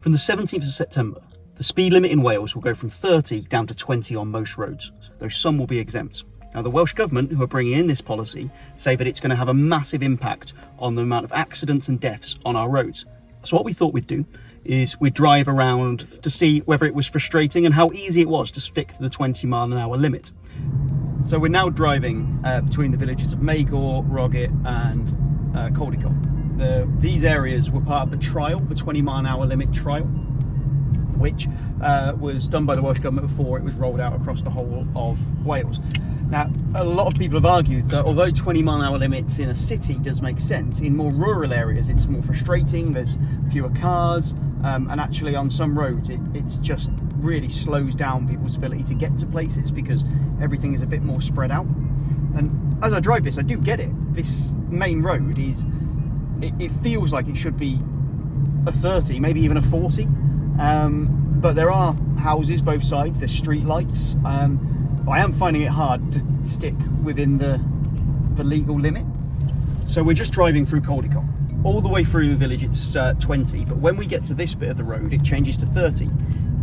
From the 17th of September, the speed limit in Wales will go from 30 down to 20 on most roads, though some will be exempt. Now, the Welsh Government, who are bringing in this policy, say that it's going to have a massive impact on the amount of accidents and deaths on our roads. So what we thought we'd do is we'd drive around to see whether it was frustrating and how easy it was to stick to the 20-mile-an-hour limit. So we're now driving between the villages of Magor, Roggett and Caldicot. These areas were part of the trial, the 20-mile-an-hour limit trial, which was done by the Welsh Government before it was rolled out across the whole of Wales. Now, a lot of people have argued that although 20-mile-an-hour limits in a city does make sense, in more rural areas it's more frustrating, there's fewer cars, and actually on some roads it's just really slows down people's ability to get to places because everything is a bit more spread out. And as I drive this, I do get it. This main road it feels like it should be a 30, maybe even a 40, but there are houses both sides, there's street lights. I am finding it hard to stick within the legal limit. So we're just driving through Caldicot. All the way through the village it's 20, but when we get to this bit of the road it changes to 30.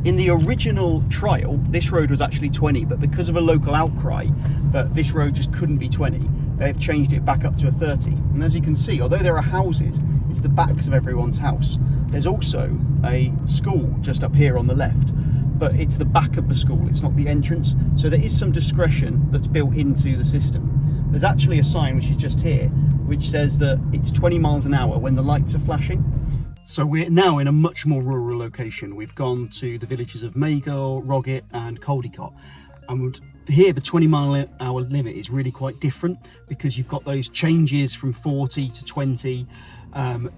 In the original trial, this road was actually 20, but because of a local outcry that this road just couldn't be 20, they've changed it back up to a 30. And as you can see, although there are houses, it's the backs of everyone's house. There's also a school just up here on the left, but it's the back of the school, it's not the entrance. So there is some discretion that's built into the system. There's actually a sign which is just here, which says that it's 20 miles an hour when the lights are flashing. So we're now in a much more rural location. We've gone to the villages of Magor, Roggett and Caldicot. And here the 20-mile-an-hour limit is really quite different because you've got those changes from 40 to 20.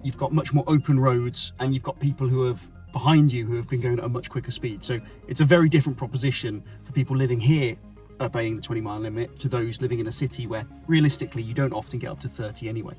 You've got much more open roads and you've got people who have behind you who have been going at a much quicker speed. So it's a very different proposition for people living here obeying the 20-mile limit to those living in a city where realistically you don't often get up to 30 anyway.